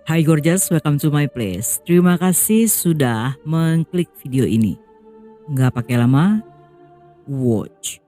Hai Gorgeous, welcome to my place. Terima kasih sudah mengklik video ini. Nggak pakai lama, watch.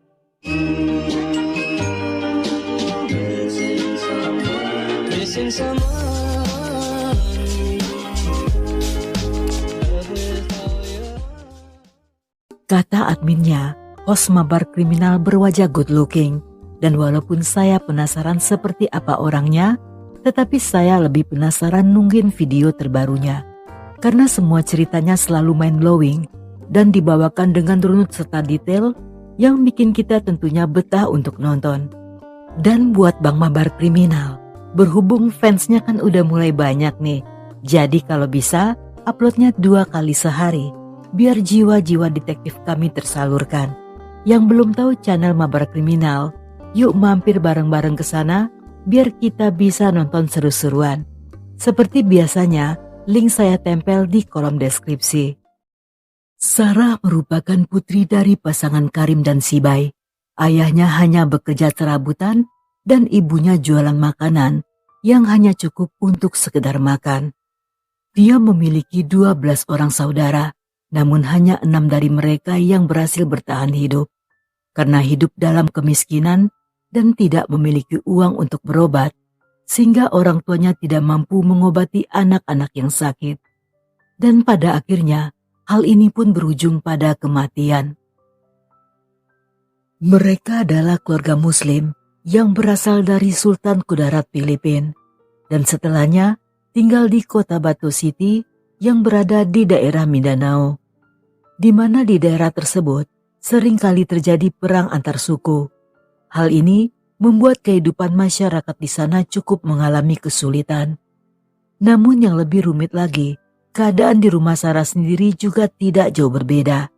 Kata adminnya, host mabar kriminal berwajah good looking. Dan walaupun saya penasaran seperti apa orangnya, tetapi saya lebih penasaran nungguin video terbarunya. Karena semua ceritanya selalu mind-blowing dan dibawakan dengan runut serta detail yang bikin kita tentunya betah untuk nonton. Dan buat Bang Mabar Kriminal, berhubung fansnya kan udah mulai banyak nih. Jadi kalau bisa, uploadnya 2 kali sehari, biar jiwa-jiwa detektif kami tersalurkan. Yang belum tahu channel Mabar Kriminal, yuk mampir bareng-bareng ke sana, biar kita bisa nonton seru-seruan. Seperti biasanya, link saya tempel di kolom deskripsi. Sarah merupakan putri dari pasangan Karim dan Sibai. Ayahnya hanya bekerja serabutan dan ibunya jualan makanan yang hanya cukup untuk sekedar makan. Dia memiliki 12 orang saudara, namun hanya 6 dari mereka yang berhasil bertahan hidup. Karena hidup dalam kemiskinan dan tidak memiliki uang untuk berobat, sehingga orang tuanya tidak mampu mengobati anak-anak yang sakit. Dan pada akhirnya, hal ini pun berujung pada kematian. Mereka adalah keluarga Muslim yang berasal dari Sultan Kudarat Filipina, dan setelahnya tinggal di kota Batu City yang berada di daerah Mindanao, di mana di daerah tersebut sering kali terjadi perang antar suku. Hal ini membuat kehidupan masyarakat di sana cukup mengalami kesulitan. Namun yang lebih rumit lagi, keadaan di rumah Sarah sendiri juga tidak jauh berbeda.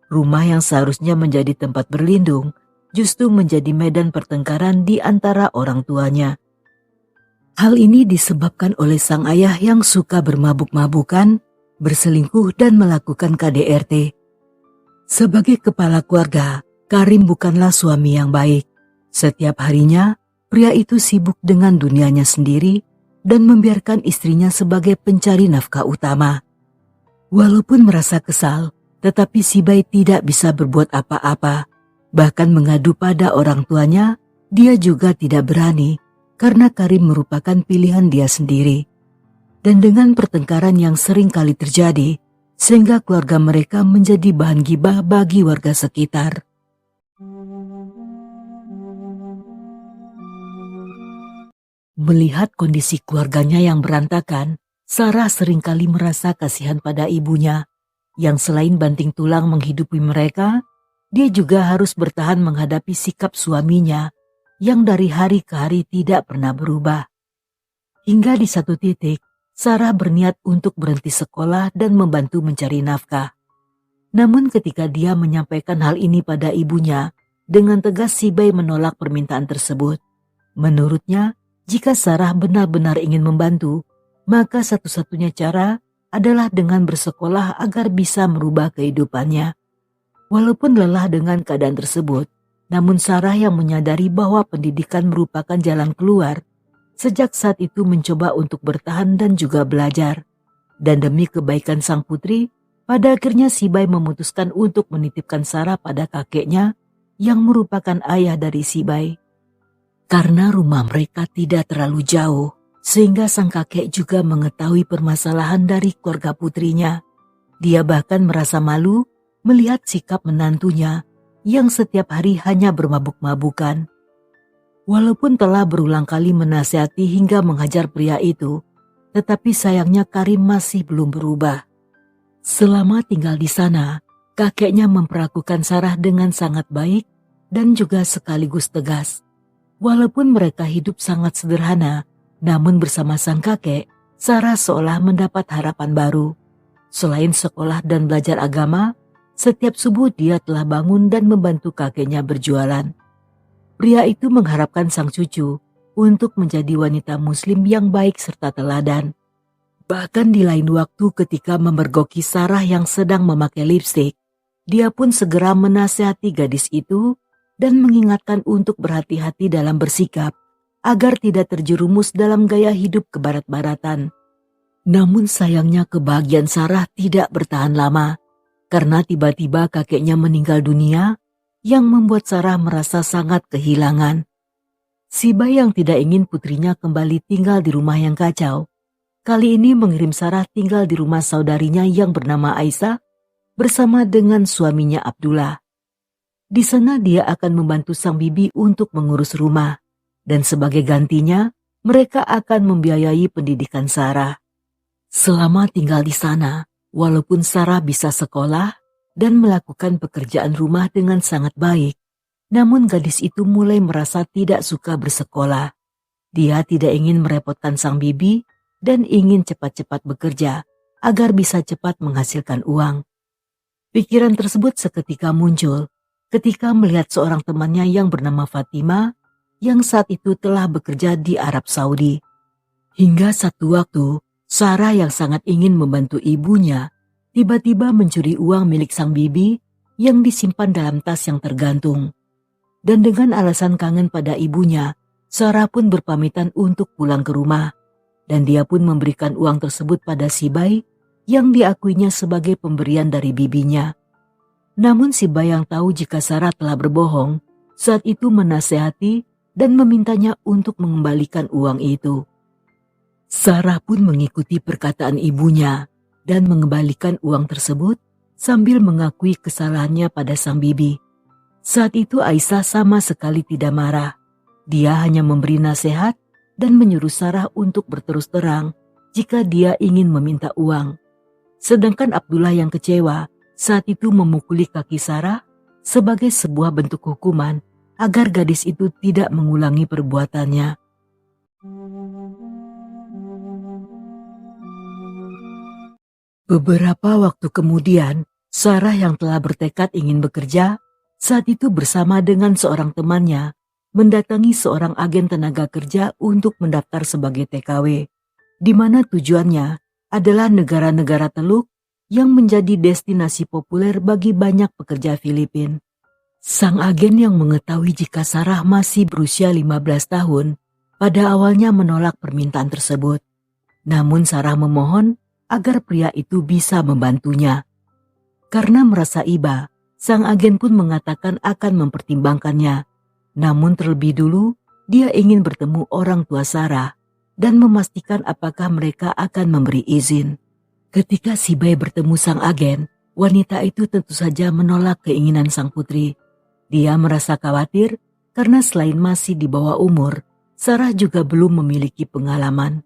Rumah yang seharusnya menjadi tempat berlindung, justru menjadi medan pertengkaran di antara orang tuanya. Hal ini disebabkan oleh sang ayah yang suka bermabuk-mabukan, berselingkuh dan melakukan KDRT. Sebagai kepala keluarga, Karim bukanlah suami yang baik. Setiap harinya, pria itu sibuk dengan dunianya sendiri dan membiarkan istrinya sebagai pencari nafkah utama. Walaupun merasa kesal, tetapi Sibai tidak bisa berbuat apa-apa. Bahkan mengadu pada orang tuanya, dia juga tidak berani karena Karim merupakan pilihan dia sendiri. Dan dengan pertengkaran yang sering kali terjadi, sehingga keluarga mereka menjadi bahan gibah bagi warga sekitar. Melihat kondisi keluarganya yang berantakan, Sarah seringkali merasa kasihan pada ibunya, yang selain banting tulang menghidupi mereka, dia juga harus bertahan menghadapi sikap suaminya yang dari hari ke hari tidak pernah berubah. Hingga di satu titik, Sarah berniat untuk berhenti sekolah dan membantu mencari nafkah. Namun ketika dia menyampaikan hal ini pada ibunya, dengan tegas Sibai menolak permintaan tersebut. Menurutnya, jika Sarah benar-benar ingin membantu, maka satu-satunya cara adalah dengan bersekolah agar bisa merubah kehidupannya. Walaupun lelah dengan keadaan tersebut, namun Sarah yang menyadari bahwa pendidikan merupakan jalan keluar, sejak saat itu mencoba untuk bertahan dan juga belajar. Dan demi kebaikan sang putri, pada akhirnya Sibai memutuskan untuk menitipkan Sarah pada kakeknya yang merupakan ayah dari Sibai. Karena rumah mereka tidak terlalu jauh, sehingga sang kakek juga mengetahui permasalahan dari keluarga putrinya. Dia bahkan merasa malu melihat sikap menantunya yang setiap hari hanya bermabuk-mabukan. Walaupun telah berulang kali menasihati hingga menghajar pria itu, tetapi sayangnya Karim masih belum berubah. Selama tinggal di sana, kakeknya memperlakukan Sarah dengan sangat baik dan juga sekaligus tegas. Walaupun mereka hidup sangat sederhana, namun bersama sang kakek, Sarah seolah mendapat harapan baru. Selain sekolah dan belajar agama, setiap subuh dia telah bangun dan membantu kakeknya berjualan. Pria itu mengharapkan sang cucu untuk menjadi wanita muslim yang baik serta teladan. Bahkan di lain waktu ketika memergoki Sarah yang sedang memakai lipstik, dia pun segera menasihati gadis itu dan mengingatkan untuk berhati-hati dalam bersikap agar tidak terjerumus dalam gaya hidup kebarat-baratan. Namun sayangnya kebahagiaan Sarah tidak bertahan lama, karena tiba-tiba kakeknya meninggal dunia yang membuat Sarah merasa sangat kehilangan. Sibai yang tidak ingin putrinya kembali tinggal di rumah yang kacau, kali ini mengirim Sarah tinggal di rumah saudarinya yang bernama Aisyah bersama dengan suaminya Abdullah. Di sana dia akan membantu sang bibi untuk mengurus rumah, dan sebagai gantinya mereka akan membiayai pendidikan Sarah. Selama tinggal di sana, walaupun Sarah bisa sekolah dan melakukan pekerjaan rumah dengan sangat baik, namun gadis itu mulai merasa tidak suka bersekolah. Dia tidak ingin merepotkan sang bibi dan ingin cepat-cepat bekerja agar bisa cepat menghasilkan uang. Pikiran tersebut seketika muncul ketika melihat seorang temannya yang bernama Fatima yang saat itu telah bekerja di Arab Saudi. Hingga satu waktu, Sarah yang sangat ingin membantu ibunya tiba-tiba mencuri uang milik sang bibi yang disimpan dalam tas yang tergantung. Dan dengan alasan kangen pada ibunya, Sarah pun berpamitan untuk pulang ke rumah. Dan dia pun memberikan uang tersebut pada Sibai yang diakuinya sebagai pemberian dari bibinya. Namun Sibai yang tahu jika Sarah telah berbohong, saat itu menasehati dan memintanya untuk mengembalikan uang itu. Sarah pun mengikuti perkataan ibunya dan mengembalikan uang tersebut sambil mengakui kesalahannya pada sang bibi. Saat itu Aisyah sama sekali tidak marah. Dia hanya memberi nasihat dan menyuruh Sarah untuk berterus terang jika dia ingin meminta uang. Sedangkan Abdullah yang kecewa saat itu memukuli kaki Sarah sebagai sebuah bentuk hukuman agar gadis itu tidak mengulangi perbuatannya. Beberapa waktu kemudian, Sarah yang telah bertekad ingin bekerja saat itu bersama dengan seorang temannya mendatangi seorang agen tenaga kerja untuk mendaftar sebagai TKW, di mana tujuannya adalah negara-negara Teluk yang menjadi destinasi populer bagi banyak pekerja Filipina. Sang agen yang mengetahui jika Sarah masih berusia 15 tahun, pada awalnya menolak permintaan tersebut. Namun Sarah memohon agar pria itu bisa membantunya. Karena merasa iba, sang agen pun mengatakan akan mempertimbangkannya. Namun terlebih dulu, dia ingin bertemu orang tua Sarah dan memastikan apakah mereka akan memberi izin. Ketika Sibai bertemu sang agen, wanita itu tentu saja menolak keinginan sang putri. Dia merasa khawatir karena selain masih di bawah umur, Sarah juga belum memiliki pengalaman.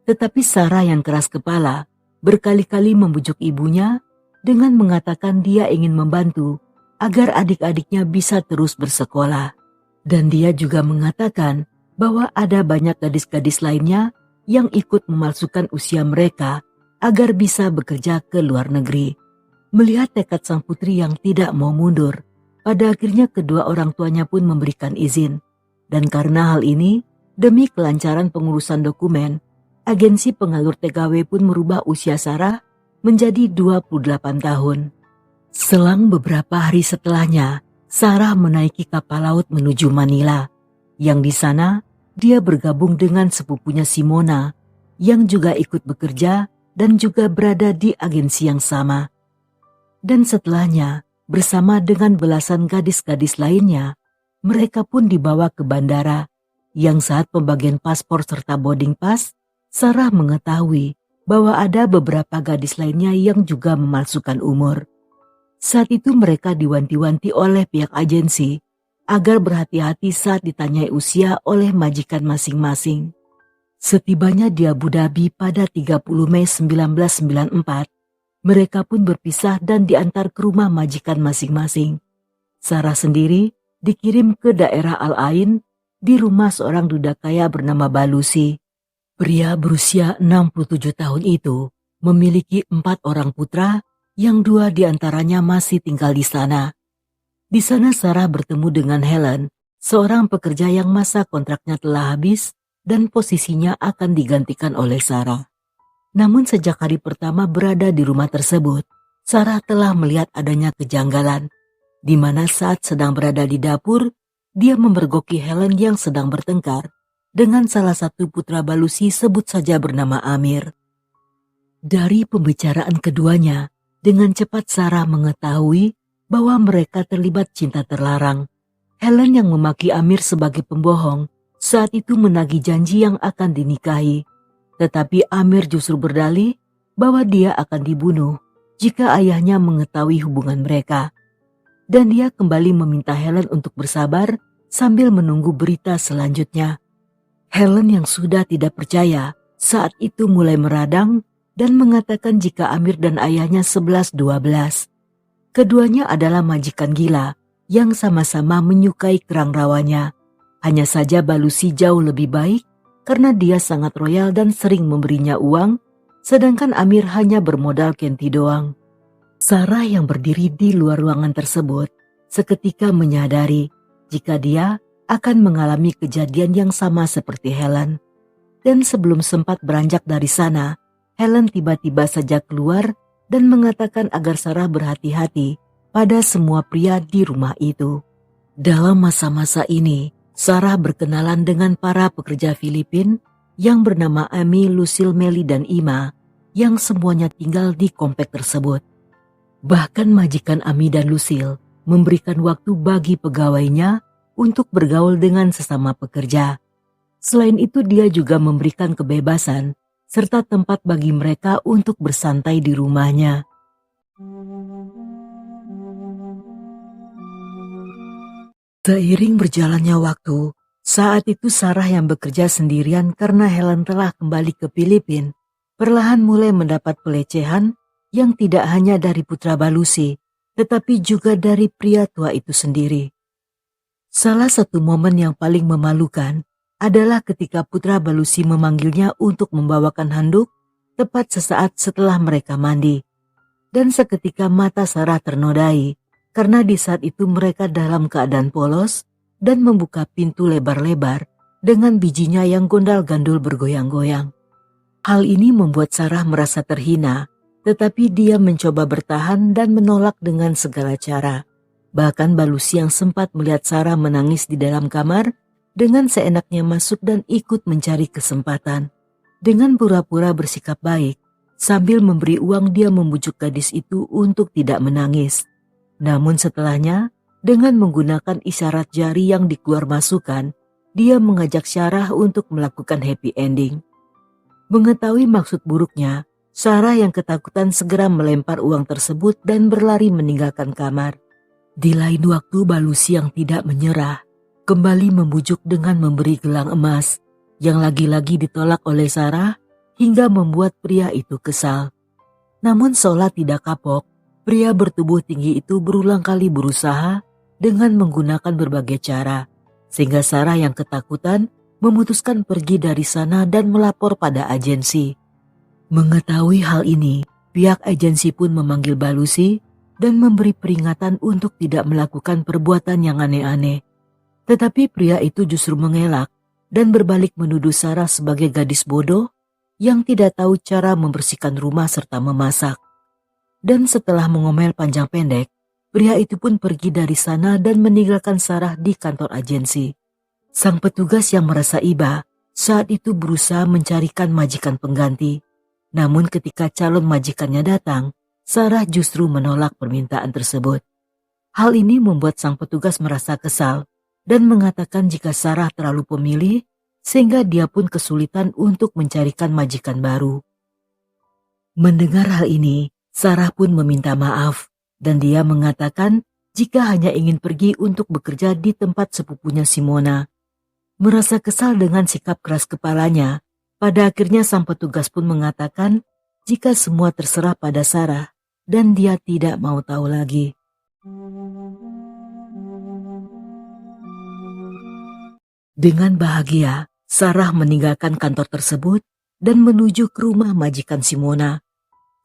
Tetapi Sarah yang keras kepala berkali-kali membujuk ibunya dengan mengatakan dia ingin membantu agar adik-adiknya bisa terus bersekolah. Dan dia juga mengatakan bahwa ada banyak gadis-gadis lainnya yang ikut memalsukan usia mereka agar bisa bekerja ke luar negeri. Melihat tekad sang putri yang tidak mau mundur, pada akhirnya kedua orang tuanya pun memberikan izin. Dan karena hal ini, demi kelancaran pengurusan dokumen, agensi pengalur TKW pun merubah usia Sarah menjadi 28 tahun. Selang beberapa hari setelahnya, Sarah menaiki kapal laut menuju Manila, yang di sana dia bergabung dengan sepupunya Simona, yang juga ikut bekerja dan juga berada di agensi yang sama. Dan setelahnya, bersama dengan belasan gadis-gadis lainnya, mereka pun dibawa ke bandara, yang saat pembagian paspor serta boarding pass, Sarah mengetahui bahwa ada beberapa gadis lainnya yang juga memalsukan umur. Saat itu mereka diwanti-wanti oleh pihak agensi agar berhati-hati saat ditanyai usia oleh majikan masing-masing. Setibanya di Abu Dhabi pada 30 Mei 1994, mereka pun berpisah dan diantar ke rumah majikan masing-masing. Sarah sendiri dikirim ke daerah Al-Ain di rumah seorang duda kaya bernama Balusi. Pria berusia 67 tahun itu memiliki 4 orang putra yang 2 diantaranya masih tinggal di sana. Di sana Sarah bertemu dengan Helen, seorang pekerja yang masa kontraknya telah habis dan posisinya akan digantikan oleh Sarah. Namun sejak hari pertama berada di rumah tersebut, Sarah telah melihat adanya kejanggalan, di mana saat sedang berada di dapur, dia memergoki Helen yang sedang bertengkar dengan salah satu putra Balusi sebut saja bernama Amir. Dari pembicaraan keduanya, dengan cepat Sarah mengetahui bahwa mereka terlibat cinta terlarang. Helen yang memaki Amir sebagai pembohong saat itu menagih janji yang akan dinikahi. Tetapi Amir justru berdalih bahwa dia akan dibunuh jika ayahnya mengetahui hubungan mereka. Dan dia kembali meminta Helen untuk bersabar sambil menunggu berita selanjutnya. Helen yang sudah tidak percaya saat itu mulai meradang dan mengatakan jika Amir dan ayahnya 11-12. Keduanya adalah majikan gila yang sama-sama menyukai kerang rawanya. Hanya saja Balusi jauh lebih baik karena dia sangat royal dan sering memberinya uang, sedangkan Amir hanya bermodal Kenti doang. Sarah yang berdiri di luar ruangan tersebut seketika menyadari jika dia akan mengalami kejadian yang sama seperti Helen. Dan sebelum sempat beranjak dari sana, Helen tiba-tiba saja keluar dan mengatakan agar Sarah berhati-hati pada semua pria di rumah itu. Dalam masa-masa ini, Sarah berkenalan dengan para pekerja Filipin yang bernama Amy, Lucille, Melly, dan Ima yang semuanya tinggal di komplek tersebut. Bahkan majikan Amy dan Lucille memberikan waktu bagi pegawainya untuk bergaul dengan sesama pekerja. Selain itu dia juga memberikan kebebasan serta tempat bagi mereka untuk bersantai di rumahnya. Seiring berjalannya waktu, saat itu Sarah yang bekerja sendirian karena Helen telah kembali ke Filipina, perlahan mulai mendapat pelecehan yang tidak hanya dari putra Balusi, tetapi juga dari pria tua itu sendiri. Salah satu momen yang paling memalukan adalah ketika putra Balusi memanggilnya untuk membawakan handuk tepat sesaat setelah mereka mandi. Dan seketika mata Sarah ternodai karena di saat itu mereka dalam keadaan polos dan membuka pintu lebar-lebar dengan bijinya yang gondal-gandul bergoyang-goyang. Hal ini membuat Sarah merasa terhina, tetapi dia mencoba bertahan dan menolak dengan segala cara. Bahkan Balusi yang sempat melihat Sarah menangis di dalam kamar dengan seenaknya masuk dan ikut mencari kesempatan. Dengan pura-pura bersikap baik, sambil memberi uang dia membujuk gadis itu untuk tidak menangis. Namun setelahnya, dengan menggunakan isyarat jari yang dikeluar masukkan, dia mengajak Sarah untuk melakukan happy ending. Mengetahui maksud buruknya, Sarah yang ketakutan segera melempar uang tersebut dan berlari meninggalkan kamar. Di lain waktu Balusi yang tidak menyerah, kembali membujuk dengan memberi gelang emas, yang lagi-lagi ditolak oleh Sarah hingga membuat pria itu kesal. Namun seolah tidak kapok, pria bertubuh tinggi itu berulang kali berusaha dengan menggunakan berbagai cara, sehingga Sarah yang ketakutan memutuskan pergi dari sana dan melapor pada agensi. Mengetahui hal ini, pihak agensi pun memanggil Balusi dan memberi peringatan untuk tidak melakukan perbuatan yang aneh-aneh. Tetapi pria itu justru mengelak dan berbalik menuduh Sarah sebagai gadis bodoh yang tidak tahu cara membersihkan rumah serta memasak. Dan setelah mengomel panjang pendek, pria itu pun pergi dari sana dan meninggalkan Sarah di kantor agensi. Sang petugas yang merasa iba saat itu berusaha mencarikan majikan pengganti. Namun ketika calon majikannya datang, Sarah justru menolak permintaan tersebut. Hal ini membuat sang petugas merasa kesal dan mengatakan jika Sarah terlalu pemilih sehingga dia pun kesulitan untuk mencarikan majikan baru. Mendengar hal ini, Sarah pun meminta maaf dan dia mengatakan jika hanya ingin pergi untuk bekerja di tempat sepupunya Simona. Merasa kesal dengan sikap keras kepalanya, pada akhirnya sang petugas pun mengatakan jika semua terserah pada Sarah dan dia tidak mau tahu lagi. Dengan bahagia, Sarah meninggalkan kantor tersebut dan menuju ke rumah majikan Simona.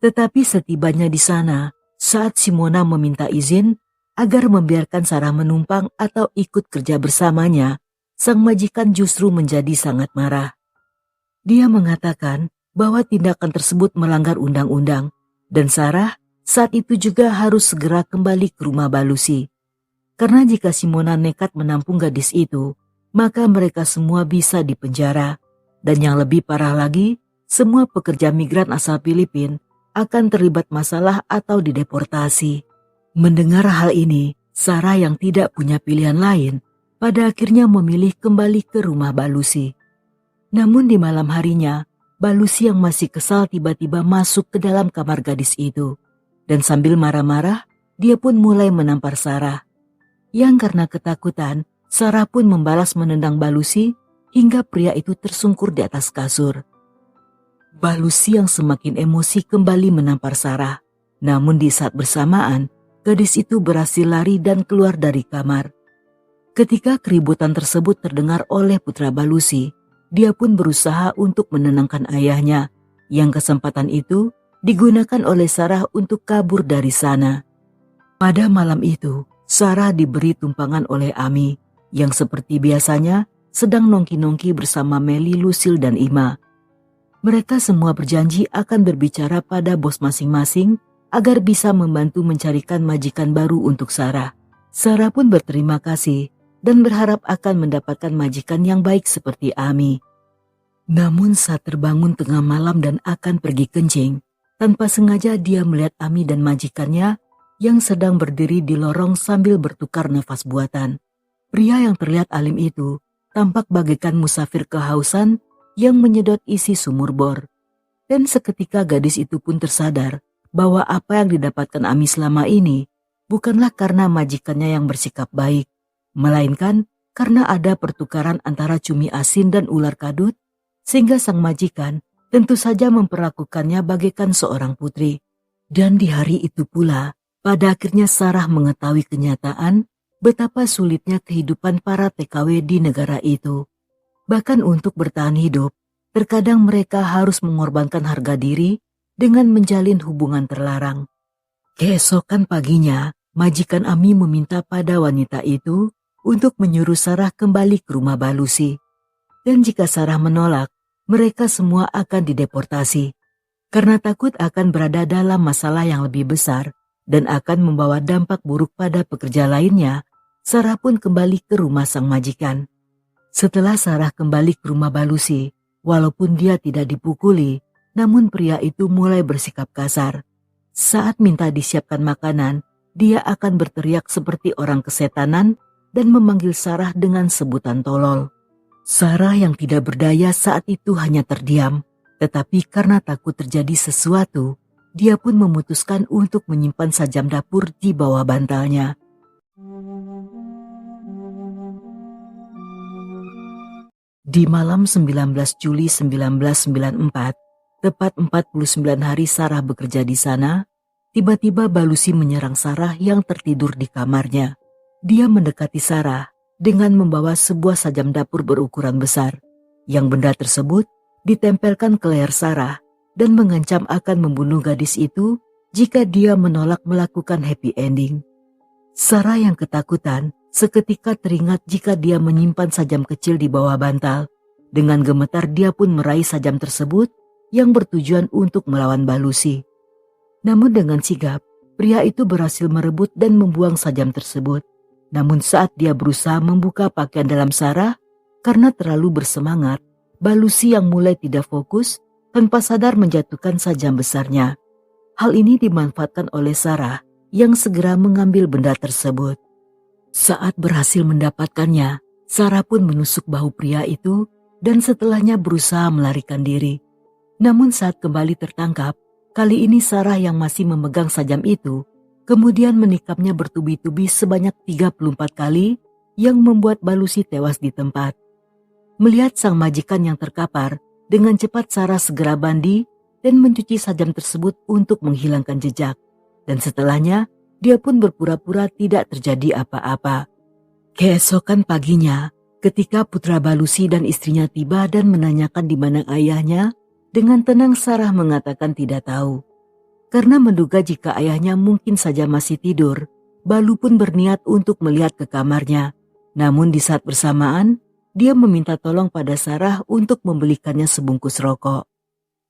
Tetapi setibanya di sana, saat Simona meminta izin agar membiarkan Sarah menumpang atau ikut kerja bersamanya, sang majikan justru menjadi sangat marah. Dia mengatakan bahwa tindakan tersebut melanggar undang-undang dan Sarah saat itu juga harus segera kembali ke rumah Balusi. Karena jika Simona nekat menampung gadis itu, maka mereka semua bisa dipenjara. Dan yang lebih parah lagi, semua pekerja migran asal Filipina akan terlibat masalah atau dideportasi. Mendengar hal ini, Sarah yang tidak punya pilihan lain, pada akhirnya memilih kembali ke rumah Balusi. Namun di malam harinya, Balusi yang masih kesal tiba-tiba masuk ke dalam kamar gadis itu. Dan sambil marah-marah, dia pun mulai menampar Sarah. Yang karena ketakutan, Sarah pun membalas menendang Balusi hingga pria itu tersungkur di atas kasur. Balusi yang semakin emosi kembali menampar Sarah. Namun di saat bersamaan, gadis itu berhasil lari dan keluar dari kamar. Ketika keributan tersebut terdengar oleh putra Balusi, dia pun berusaha untuk menenangkan ayahnya, yang kesempatan itu digunakan oleh Sarah untuk kabur dari sana. Pada malam itu, Sarah diberi tumpangan oleh Ami, yang seperti biasanya sedang nongki-nongki bersama Meli, Lucille, dan Ima. Mereka semua berjanji akan berbicara pada bos masing-masing agar bisa membantu mencarikan majikan baru untuk Sarah. Sarah pun berterima kasih dan berharap akan mendapatkan majikan yang baik seperti Ami. Namun saat terbangun tengah malam dan akan pergi kencing, tanpa sengaja dia melihat Ami dan majikannya yang sedang berdiri di lorong sambil bertukar nafas buatan. Pria yang terlihat alim itu tampak bagaikan musafir kehausan yang menyedot isi sumur bor. Dan seketika gadis itu pun tersadar bahwa apa yang didapatkan Ami selama ini bukanlah karena majikannya yang bersikap baik, melainkan karena ada pertukaran antara cumi asin dan ular kadut, sehingga sang majikan tentu saja memperlakukannya bagaikan seorang putri. Dan di hari itu pula, pada akhirnya Sarah mengetahui kenyataan betapa sulitnya kehidupan para TKW di negara itu. Bahkan untuk bertahan hidup, terkadang mereka harus mengorbankan harga diri dengan menjalin hubungan terlarang. Keesokan paginya, majikan Ami meminta pada wanita itu untuk menyuruh Sarah kembali ke rumah Balusi. Dan jika Sarah menolak, mereka semua akan dideportasi. Karena takut akan berada dalam masalah yang lebih besar dan akan membawa dampak buruk pada pekerja lainnya, Sarah pun kembali ke rumah sang majikan. Setelah Sarah kembali ke rumah Balusi, walaupun dia tidak dipukuli, namun pria itu mulai bersikap kasar. Saat minta disiapkan makanan, dia akan berteriak seperti orang kesetanan dan memanggil Sarah dengan sebutan tolol. Sarah yang tidak berdaya saat itu hanya terdiam, tetapi karena takut terjadi sesuatu, dia pun memutuskan untuk menyimpan sajam dapur di bawah bantalnya. Di malam 19 Juli 1994, tepat 49 hari Sarah bekerja di sana, tiba-tiba Balusi menyerang Sarah yang tertidur di kamarnya. Dia mendekati Sarah dengan membawa sebuah sajam dapur berukuran besar, yang benda tersebut ditempelkan ke leher Sarah dan mengancam akan membunuh gadis itu jika dia menolak melakukan happy ending. Sarah yang ketakutan seketika teringat jika dia menyimpan sajam kecil di bawah bantal. Dengan gemetar dia pun meraih sajam tersebut yang bertujuan untuk melawan Balusi. Namun dengan sigap, pria itu berhasil merebut dan membuang sajam tersebut. Namun saat dia berusaha membuka pakaian dalam Sarah, karena terlalu bersemangat, Balusi yang mulai tidak fokus tanpa sadar menjatuhkan sajam besarnya. Hal ini dimanfaatkan oleh Sarah yang segera mengambil benda tersebut. Saat berhasil mendapatkannya, Sarah pun menusuk bahu pria itu dan setelahnya berusaha melarikan diri. Namun saat kembali tertangkap, kali ini Sarah yang masih memegang sajam itu, kemudian menikapnya bertubi-tubi sebanyak 34 kali yang membuat Balusi tewas di tempat. Melihat sang majikan yang terkapar, dengan cepat Sarah segera mandi dan mencuci sajam tersebut untuk menghilangkan jejak. Dan setelahnya, dia pun berpura-pura tidak terjadi apa-apa. Keesokan paginya, ketika putra Balusi dan istrinya tiba dan menanyakan di mana ayahnya, dengan tenang Sarah mengatakan tidak tahu. Karena menduga jika ayahnya mungkin saja masih tidur, Balu pun berniat untuk melihat ke kamarnya. Namun di saat bersamaan, dia meminta tolong pada Sarah untuk membelikannya sebungkus rokok.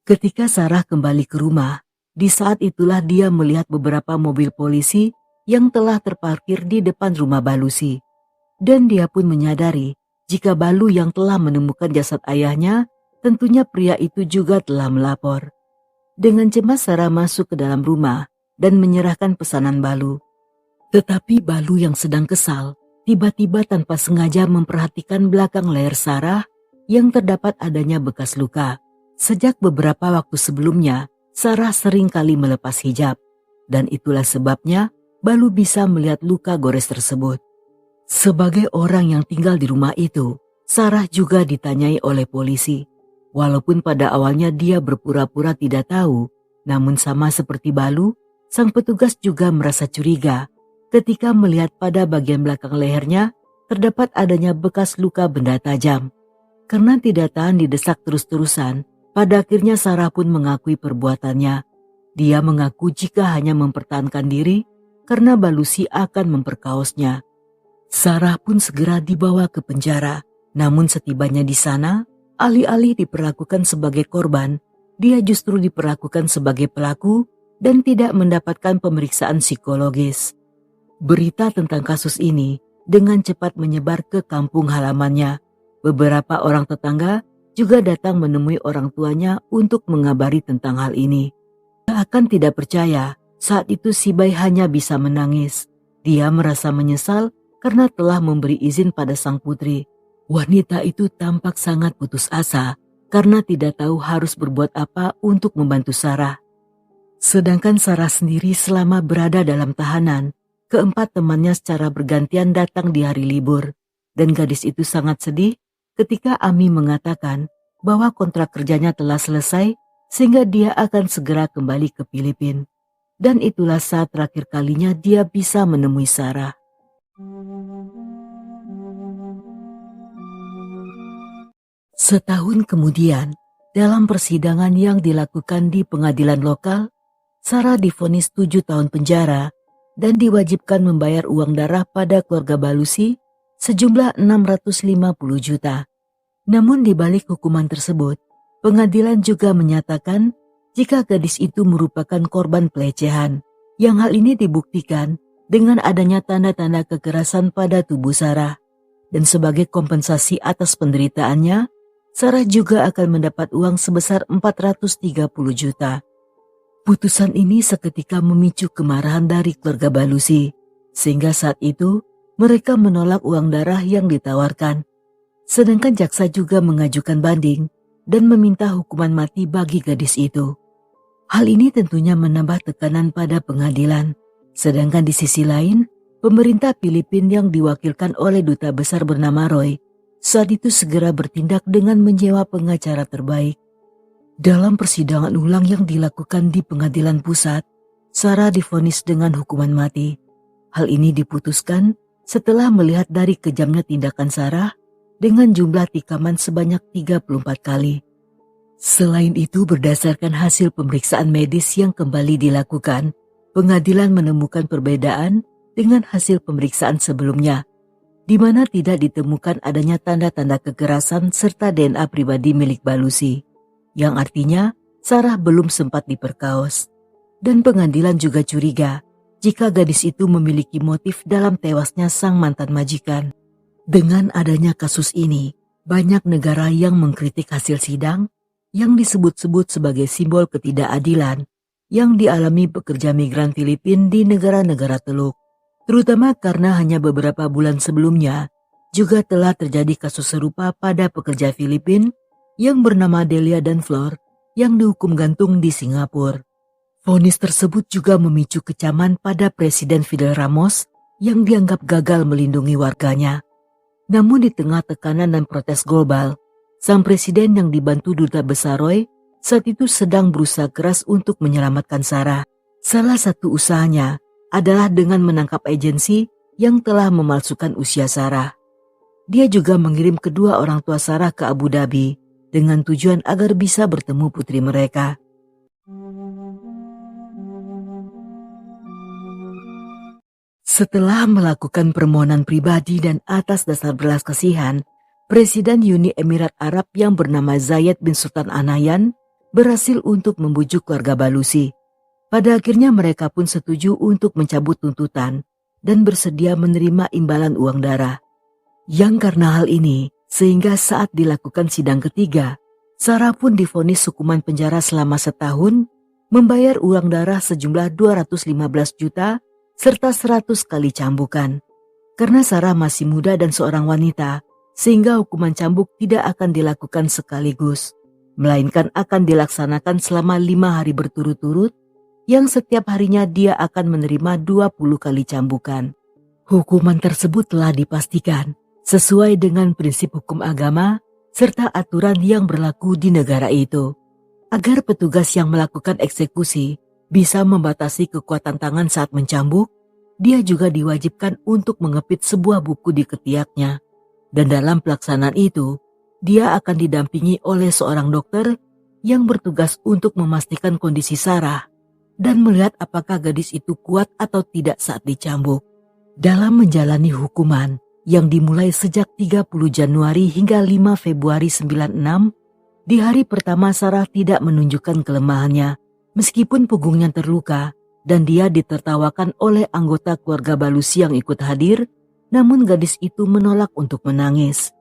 Ketika Sarah kembali ke rumah, di saat itulah dia melihat beberapa mobil polisi yang telah terparkir di depan rumah Balusi. Dan dia pun menyadari jika Balu yang telah menemukan jasad ayahnya tentunya pria itu juga telah melapor. Dengan cemas Sarah masuk ke dalam rumah dan menyerahkan pesanan Balu. Tetapi Balu yang sedang kesal, tiba-tiba tanpa sengaja memperhatikan belakang leher Sarah yang terdapat adanya bekas luka. Sejak beberapa waktu sebelumnya, Sarah sering kali melepas hijab. Dan itulah sebabnya Balu bisa melihat luka gores tersebut. Sebagai orang yang tinggal di rumah itu, Sarah juga ditanyai oleh polisi. Walaupun pada awalnya dia berpura-pura tidak tahu, namun sama seperti Balu, sang petugas juga merasa curiga ketika melihat pada bagian belakang lehernya terdapat adanya bekas luka benda tajam. Karena tidak tahan didesak terus-terusan, pada akhirnya Sarah pun mengakui perbuatannya. Dia mengaku jika hanya mempertahankan diri karena Balusi akan memperkaosnya. Sarah pun segera dibawa ke penjara, namun setibanya di sana, alih-alih diperlakukan sebagai korban, dia justru diperlakukan sebagai pelaku dan tidak mendapatkan pemeriksaan psikologis. Berita tentang kasus ini dengan cepat menyebar ke kampung halamannya. Beberapa orang tetangga juga datang menemui orang tuanya untuk mengabari tentang hal ini. Akan tidak percaya, saat itu si bayi hanya bisa menangis. Dia merasa menyesal karena telah memberi izin pada sang putri. Wanita itu tampak sangat putus asa karena tidak tahu harus berbuat apa untuk membantu Sarah. Sedangkan Sarah sendiri selama berada dalam tahanan, keempat temannya secara bergantian datang di hari libur. Dan gadis itu sangat sedih ketika Ami mengatakan bahwa kontrak kerjanya telah selesai sehingga dia akan segera kembali ke Filipina. Dan itulah saat terakhir kalinya dia bisa menemui Sarah. Setahun kemudian, dalam persidangan yang dilakukan di pengadilan lokal, Sarah divonis 7 tahun penjara dan diwajibkan membayar uang darah pada keluarga Balusi sejumlah 650 juta. Namun di balik hukuman tersebut, pengadilan juga menyatakan jika gadis itu merupakan korban pelecehan, yang hal ini dibuktikan dengan adanya tanda-tanda kekerasan pada tubuh Sarah. Dan sebagai kompensasi atas penderitaannya, Sarah juga akan mendapat uang sebesar 430 juta. Putusan ini seketika memicu kemarahan dari keluarga Balusi, sehingga saat itu mereka menolak uang darah yang ditawarkan. Sedangkan jaksa juga mengajukan banding dan meminta hukuman mati bagi gadis itu. Hal ini tentunya menambah tekanan pada pengadilan. Sedangkan di sisi lain, pemerintah Filipina yang diwakilkan oleh duta besar bernama Roy saat itu segera bertindak dengan menyewa pengacara terbaik. Dalam persidangan ulang yang dilakukan di pengadilan pusat, Sarah divonis dengan hukuman mati. Hal ini diputuskan setelah melihat dari kejamnya tindakan Sarah dengan jumlah tikaman sebanyak 34 kali. Selain itu, berdasarkan hasil pemeriksaan medis yang kembali dilakukan, pengadilan menemukan perbedaan dengan hasil pemeriksaan sebelumnya, di mana tidak ditemukan adanya tanda-tanda kekerasan serta DNA pribadi milik Balusi, yang artinya Sarah belum sempat diperkaos. Dan pengadilan juga curiga jika gadis itu memiliki motif dalam tewasnya sang mantan majikan. Dengan adanya kasus ini, banyak negara yang mengkritik hasil sidang yang disebut-sebut sebagai simbol ketidakadilan yang dialami pekerja migran Filipina di negara-negara Teluk. Terutama karena hanya beberapa bulan sebelumnya juga telah terjadi kasus serupa pada pekerja Filipina yang bernama Delia dan Flor yang dihukum gantung di Singapura. Vonis tersebut juga memicu kecaman pada Presiden Fidel Ramos yang dianggap gagal melindungi warganya. Namun di tengah tekanan dan protes global, sang presiden yang dibantu duta besar Roy saat itu sedang berusaha keras untuk menyelamatkan Sarah. Salah satu usahanya adalah dengan menangkap agensi yang telah memalsukan usia Sarah. Dia juga mengirim kedua orang tua Sarah ke Abu Dhabi dengan tujuan agar bisa bertemu putri mereka. Setelah melakukan permohonan pribadi dan atas dasar belas kasihan, Presiden Uni Emirat Arab yang bernama Zayed bin Sultan Al Nahyan berhasil untuk membujuk keluarga Balusi. Pada akhirnya mereka pun setuju untuk mencabut tuntutan dan bersedia menerima imbalan uang darah. Yang karena hal ini, sehingga saat dilakukan sidang ketiga, Sarah pun divonis hukuman penjara selama setahun, membayar uang darah sejumlah 215 juta, serta 100 kali cambukan. Karena Sarah masih muda dan seorang wanita, sehingga hukuman cambuk tidak akan dilakukan sekaligus, melainkan akan dilaksanakan selama 5 hari berturut-turut, yang setiap harinya dia akan menerima 20 kali cambukan. Hukuman tersebut telah dipastikan sesuai dengan prinsip hukum agama serta aturan yang berlaku di negara itu. Agar petugas yang melakukan eksekusi bisa membatasi kekuatan tangan saat mencambuk, dia juga diwajibkan untuk mengepit sebuah buku di ketiaknya. Dan dalam pelaksanaan itu, dia akan didampingi oleh seorang dokter yang bertugas untuk memastikan kondisi Sarah dan melihat apakah gadis itu kuat atau tidak saat dicambuk. Dalam menjalani hukuman yang dimulai sejak 30 Januari hingga 5 Februari 96, di hari pertama Sarah tidak menunjukkan kelemahannya meskipun punggungnya terluka dan dia ditertawakan oleh anggota keluarga Balusi yang ikut hadir, namun gadis itu menolak untuk menangis.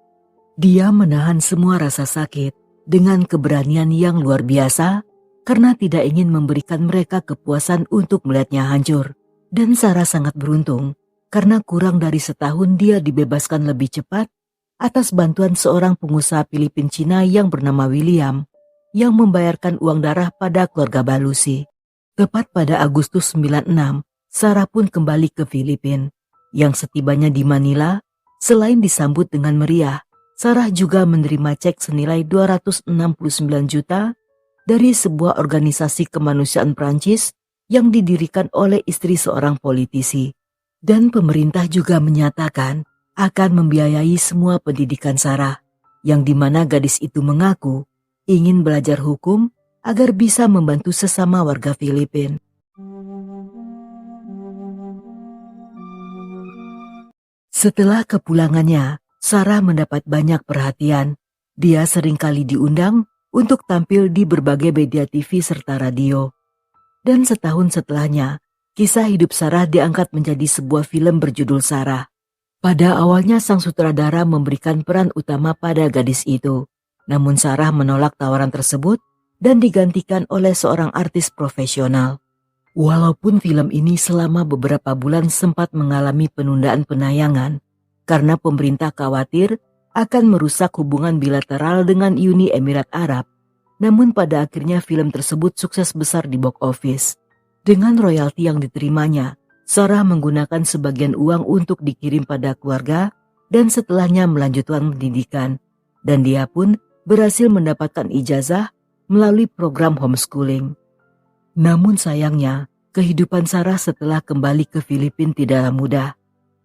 Dia menahan semua rasa sakit dengan keberanian yang luar biasa karena tidak ingin memberikan mereka kepuasan untuk melihatnya hancur. Dan Sarah sangat beruntung karena kurang dari setahun dia dibebaskan lebih cepat atas bantuan seorang pengusaha Filipin Cina yang bernama William yang membayarkan uang darah pada keluarga Balusi. Tepat pada Agustus 96, Sarah pun kembali ke Filipina. Yang setibanya di Manila, selain disambut dengan meriah, Sarah juga menerima cek senilai 269 juta dari sebuah organisasi kemanusiaan Prancis yang didirikan oleh istri seorang politisi. Dan pemerintah juga menyatakan akan membiayai semua pendidikan Sarah, yang dimana gadis itu mengaku ingin belajar hukum agar bisa membantu sesama warga Filipina. Setelah kepulangannya, Sarah mendapat banyak perhatian. Dia seringkali diundang untuk tampil di berbagai media TV serta radio. Dan setahun setelahnya, kisah hidup Sarah diangkat menjadi sebuah film berjudul Sarah. Pada awalnya sang sutradara memberikan peran utama pada gadis itu. Namun Sarah menolak tawaran tersebut dan digantikan oleh seorang artis profesional. Walaupun film ini selama beberapa bulan sempat mengalami penundaan penayangan karena pemerintah khawatir akan merusak hubungan bilateral dengan Uni Emirat Arab, namun pada akhirnya film tersebut sukses besar di box office. Dengan royalti yang diterimanya, Sarah menggunakan sebagian uang untuk dikirim pada keluarga dan setelahnya melanjutkan pendidikan. Dan dia pun berhasil mendapatkan ijazah melalui program homeschooling. Namun sayangnya, kehidupan Sarah setelah kembali ke Filipina tidaklah mudah.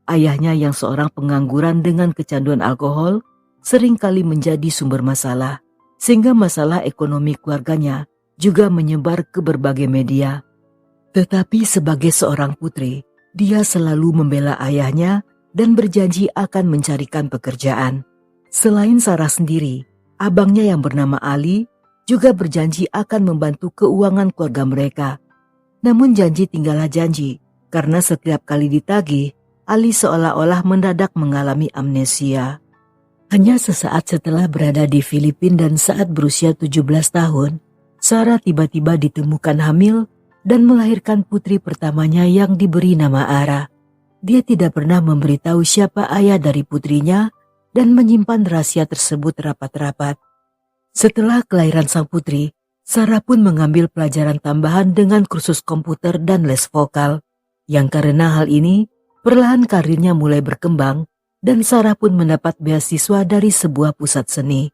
Ayahnya yang seorang pengangguran dengan kecanduan alkohol seringkali menjadi sumber masalah, sehingga masalah ekonomi keluarganya juga menyebar ke berbagai media. Tetapi sebagai seorang putri, dia selalu membela ayahnya dan berjanji akan mencarikan pekerjaan. Selain Sarah sendiri, abangnya yang bernama Ali juga berjanji akan membantu keuangan keluarga mereka. Namun janji tinggallah janji, karena setiap kali ditagih, Ali seolah-olah mendadak mengalami amnesia. Hanya sesaat setelah berada di Filipina dan saat berusia 17 tahun, Sarah tiba-tiba ditemukan hamil dan melahirkan putri pertamanya yang diberi nama Ara. Dia tidak pernah memberitahu siapa ayah dari putrinya dan menyimpan rahasia tersebut rapat-rapat. Setelah kelahiran sang putri, Sarah pun mengambil pelajaran tambahan dengan kursus komputer dan les vokal, yang karena hal ini, perlahan karirnya mulai berkembang dan Sarah pun mendapat beasiswa dari sebuah pusat seni.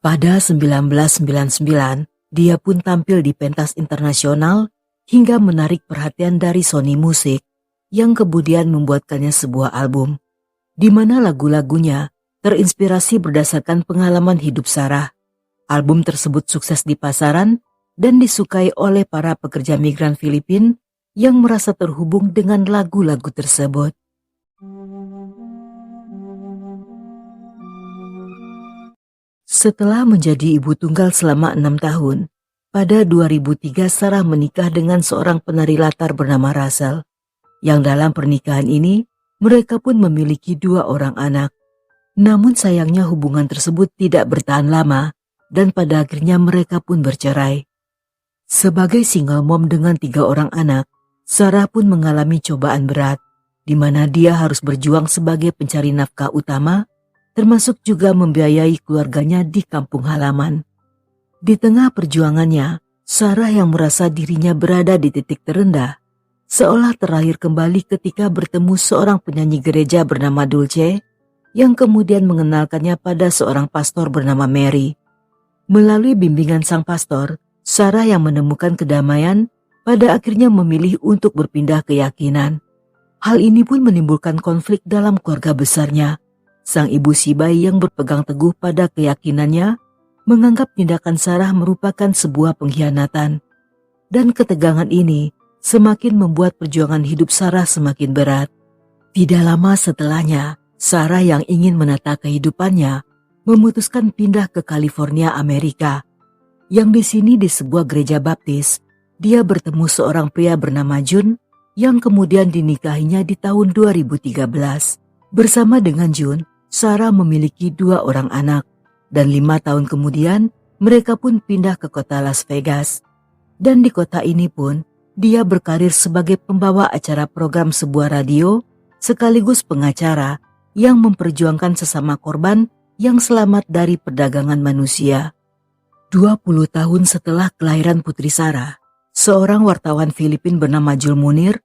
Pada 1999, dia pun tampil di pentas internasional hingga menarik perhatian dari Sony Music yang kemudian membuatkannya sebuah album, di mana lagu-lagunya terinspirasi berdasarkan pengalaman hidup Sarah. Album tersebut sukses di pasaran dan disukai oleh para pekerja migran Filipina yang merasa terhubung dengan lagu-lagu tersebut. Setelah menjadi ibu tunggal selama 6 tahun, pada 2003 Sarah menikah dengan seorang penari latar bernama Russell, yang dalam pernikahan ini mereka pun memiliki 2 orang anak. Namun sayangnya hubungan tersebut tidak bertahan lama dan pada akhirnya mereka pun bercerai. Sebagai single mom dengan 3 orang anak, Sarah pun mengalami cobaan berat, di mana dia harus berjuang sebagai pencari nafkah utama, termasuk juga membiayai keluarganya di kampung halaman. Di tengah perjuangannya, Sarah yang merasa dirinya berada di titik terendah, seolah terlahir kembali ketika bertemu seorang penyanyi gereja bernama Dulce, yang kemudian mengenalkannya pada seorang pastor bernama Mary. Melalui bimbingan sang pastor, Sarah yang menemukan kedamaian pada akhirnya memilih untuk berpindah keyakinan. Hal ini pun menimbulkan konflik dalam keluarga besarnya. Sang ibu si bayi yang berpegang teguh pada keyakinannya menganggap tindakan Sarah merupakan sebuah pengkhianatan. Dan ketegangan ini semakin membuat perjuangan hidup Sarah semakin berat. Tidak lama setelahnya, Sarah yang ingin menata kehidupannya memutuskan pindah ke California, Amerika. Yang di sini di sebuah gereja baptis, dia bertemu seorang pria bernama Jun yang kemudian dinikahinya di tahun 2013. Bersama dengan Jun, Sarah memiliki 2 orang anak, dan 5 tahun kemudian mereka pun pindah ke kota Las Vegas. Dan di kota ini pun, dia berkarir sebagai pembawa acara program sebuah radio, sekaligus pengacara yang memperjuangkan sesama korban yang selamat dari perdagangan manusia. 20 tahun setelah kelahiran putri Sarah, seorang wartawan Filipina bernama Jul Munir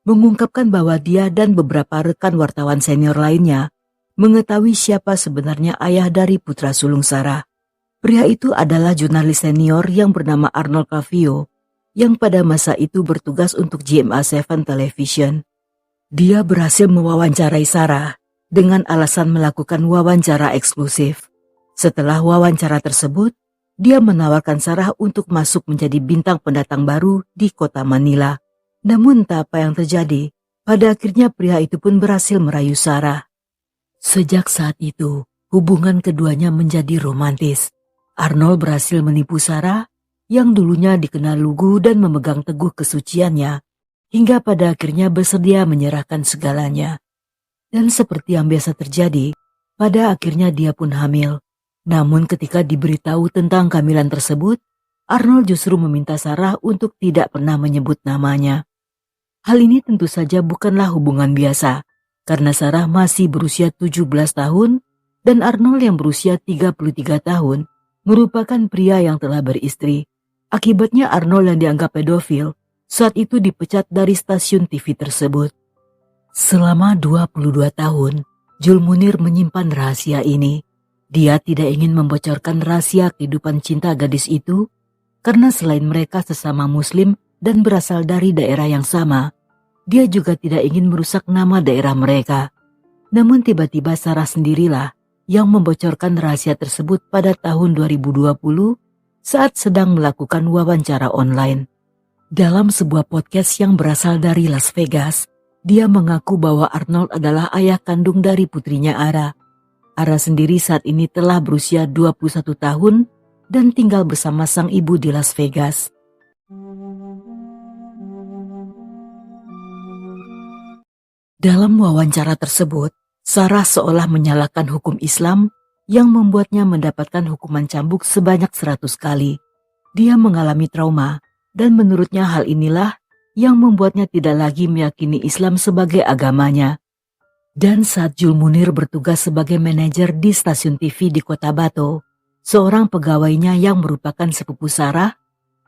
mengungkapkan bahwa dia dan beberapa rekan wartawan senior lainnya mengetahui siapa sebenarnya ayah dari putra sulung Sarah. Pria itu adalah jurnalis senior yang bernama Arnold Clavio, yang pada masa itu bertugas untuk GMA7 Television. Dia berhasil mewawancarai Sarah dengan alasan melakukan wawancara eksklusif. Setelah wawancara tersebut, dia menawarkan Sarah untuk masuk menjadi bintang pendatang baru di kota Manila. Namun tak apa yang terjadi, pada akhirnya pria itu pun berhasil merayu Sarah. Sejak saat itu, hubungan keduanya menjadi romantis. Arnold berhasil menipu Sarah yang dulunya dikenal lugu dan memegang teguh kesuciannya, hingga pada akhirnya bersedia menyerahkan segalanya. Dan seperti yang biasa terjadi, pada akhirnya dia pun hamil. Namun ketika diberitahu tentang kehamilan tersebut, Arnold justru meminta Sarah untuk tidak pernah menyebut namanya. Hal ini tentu saja bukanlah hubungan biasa, karena Sarah masih berusia 17 tahun dan Arnold yang berusia 33 tahun merupakan pria yang telah beristri. Akibatnya Arnold yang dianggap pedofil saat itu dipecat dari stasiun TV tersebut. Selama 22 tahun, Jul Munir menyimpan rahasia ini. Dia tidak ingin membocorkan rahasia kehidupan cinta gadis itu, karena selain mereka sesama muslim dan berasal dari daerah yang sama, dia juga tidak ingin merusak nama daerah mereka. Namun tiba-tiba Sarah sendirilah yang membocorkan rahasia tersebut pada tahun 2020 saat sedang melakukan wawancara online. Dalam sebuah podcast yang berasal dari Las Vegas, dia mengaku bahwa Arnold adalah ayah kandung dari putrinya Ara. Ara sendiri saat ini telah berusia 21 tahun dan tinggal bersama sang ibu di Las Vegas. Dalam wawancara tersebut, Sarah seolah menyalahkan hukum Islam yang membuatnya mendapatkan hukuman cambuk sebanyak 100 kali. Dia mengalami trauma dan menurutnya hal inilah yang membuatnya tidak lagi meyakini Islam sebagai agamanya. Dan saat Jul Munir bertugas sebagai manajer di stasiun TV di kota Bato, seorang pegawainya yang merupakan sepupu Sarah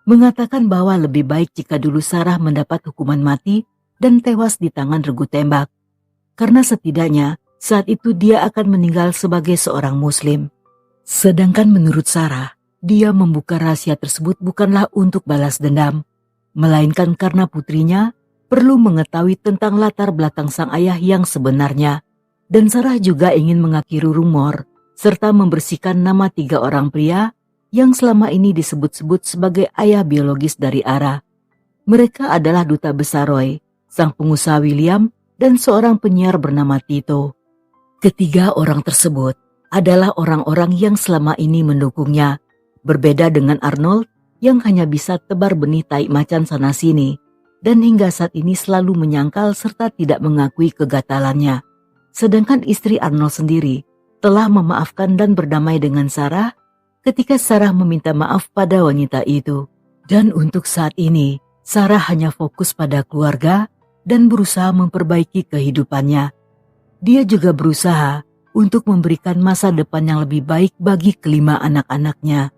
mengatakan bahwa lebih baik jika dulu Sarah mendapat hukuman mati dan tewas di tangan regu tembak, karena setidaknya saat itu dia akan meninggal sebagai seorang muslim. Sedangkan menurut Sarah, dia membuka rahasia tersebut bukanlah untuk balas dendam, melainkan karena putrinya perlu mengetahui tentang latar belakang sang ayah yang sebenarnya. Dan Sarah juga ingin mengakhiri rumor serta membersihkan nama 3 orang pria yang selama ini disebut-sebut sebagai ayah biologis dari Ara. Mereka adalah duta besar Roy, sang pengusaha William, dan seorang penyiar bernama Tito. Ketiga orang tersebut adalah orang-orang yang selama ini mendukungnya, berbeda dengan Arnold yang hanya bisa tebar benih tai macan sana-sini, dan hingga saat ini selalu menyangkal serta tidak mengakui kegatalannya. Sedangkan istri Arnold sendiri telah memaafkan dan berdamai dengan Sarah ketika Sarah meminta maaf pada wanita itu. Dan untuk saat ini, Sarah hanya fokus pada keluarga dan berusaha memperbaiki kehidupannya. Dia juga berusaha untuk memberikan masa depan yang lebih baik bagi kelima anak-anaknya.